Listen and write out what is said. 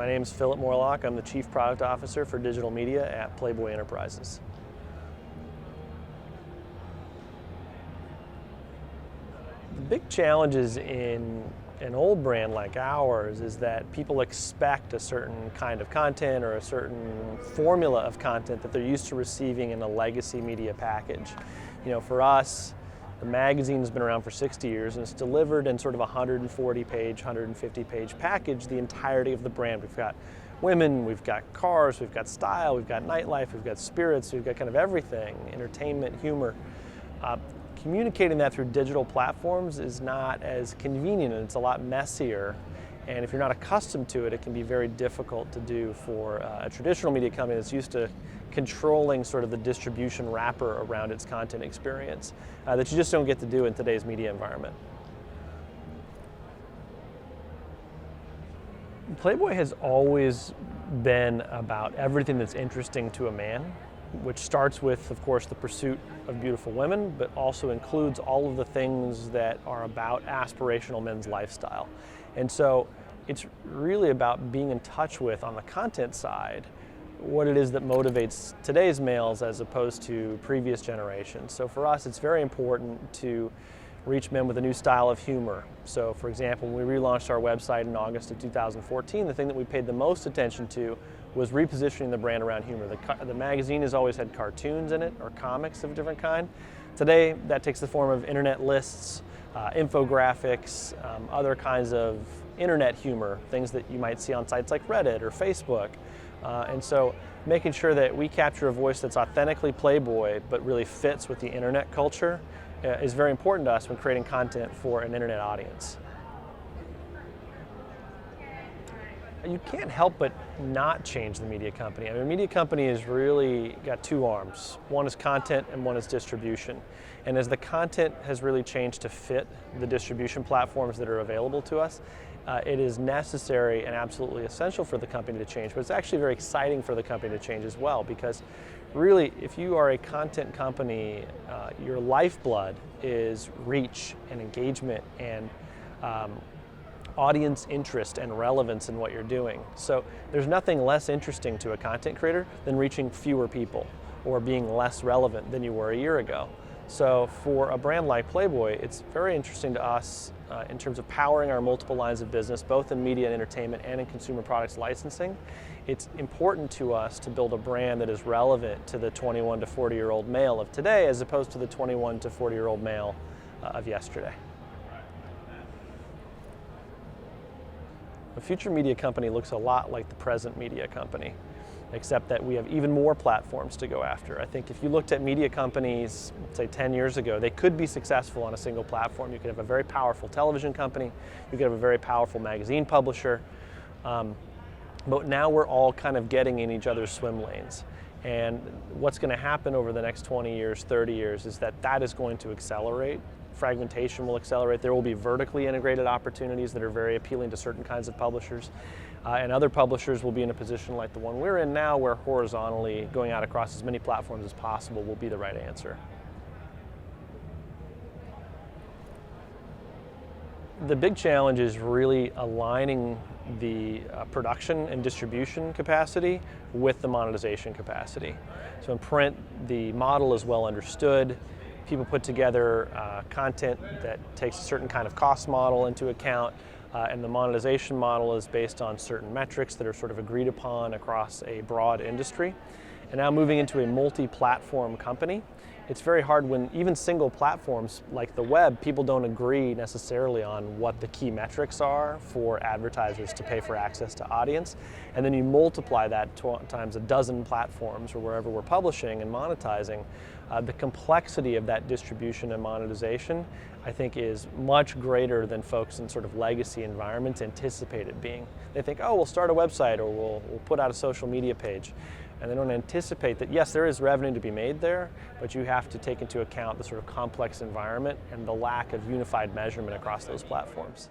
My name is Phillip Morelock. I'm the Chief Product Officer for Digital Media at Playboy Enterprises. The big challenges in an old brand like ours is that people expect a certain kind of content or a certain formula of content that they're used to receiving in a legacy media package. For us, the magazine has been around for 60 years and it's delivered in sort of a 140-page, 150-page package, the entirety of the brand. We've got women, we've got cars, we've got style, we've got nightlife, we've got spirits, we've got kind of everything, entertainment, humor. Communicating that through digital platforms is not as convenient and it's a lot messier. And if you're not accustomed to it, it can be very difficult to do for a traditional media company that's used to controlling sort of the distribution wrapper around its content experience that you just don't get to do in today's media environment. Playboy has always been about everything that's interesting to a man, which starts with, of course, the pursuit of beautiful women, but also includes all of the things that are about aspirational men's lifestyle. And so it's really about being in touch with, on the content side, what it is that motivates today's males as opposed to previous generations. So for us, it's very important to reach men with a new style of humor. So for example, when we relaunched our website in August of 2014, the thing that we paid the most attention to was repositioning the brand around humor. The magazine has always had cartoons in it, or comics of a different kind. Today, that takes the form of internet lists, infographics, other kinds of internet humor, things that you might see on sites like Reddit or Facebook. And so making sure that we capture a voice that's authentically Playboy but really fits with the internet culture is very important to us when creating content for an internet audience. You can't help but not change the media company. I mean, a media company has really got two arms. One is content and one is distribution. And as the content has really changed to fit the distribution platforms that are available to us, it is necessary and absolutely essential for the company to change. But it's actually very exciting for the company to change as well, because really, if you are a content company, your lifeblood is reach and engagement and audience interest and relevance in what you're doing. So there's nothing less interesting to a content creator than reaching fewer people or being less relevant than you were a year ago. So for a brand like Playboy, it's very interesting to us in terms of powering our multiple lines of business, both in media and entertainment and in consumer products licensing. It's important to us to build a brand that is relevant to the 21 to 40-year-old male of today as opposed to the 21 to 40-year-old male of yesterday. The future media company looks a lot like the present media company, except that we have even more platforms to go after. I think if you looked at media companies, say 10 years ago, they could be successful on a single platform. You could have a very powerful television company, you could have a very powerful magazine publisher, but now we're all kind of getting in each other's swim lanes. And what's going to happen over the next 20 years, 30 years is that is going to accelerate. Fragmentation will accelerate. There will be vertically integrated opportunities that are very appealing to certain kinds of publishers. And other publishers will be in a position like the one we're in now, where horizontally going out across as many platforms as possible will be the right answer. The big challenge is really aligning the production and distribution capacity with the monetization capacity. So in print, the model is well understood. People put together content that takes a certain kind of cost model into account, and the monetization model is based on certain metrics that are sort of agreed upon across a broad industry. And now moving into a multi-platform company, it's very hard when even single platforms like the web, people don't agree necessarily on what the key metrics are for advertisers to pay for access to audience. And then you multiply that times a dozen platforms or wherever we're publishing and monetizing. The complexity of that distribution and monetization, I think, is much greater than folks in sort of legacy environments anticipate it being. They think, oh, we'll start a website or we'll put out a social media page. And they don't anticipate that, yes, there is revenue to be made there, but you have to take into account the sort of complex environment and the lack of unified measurement across those platforms.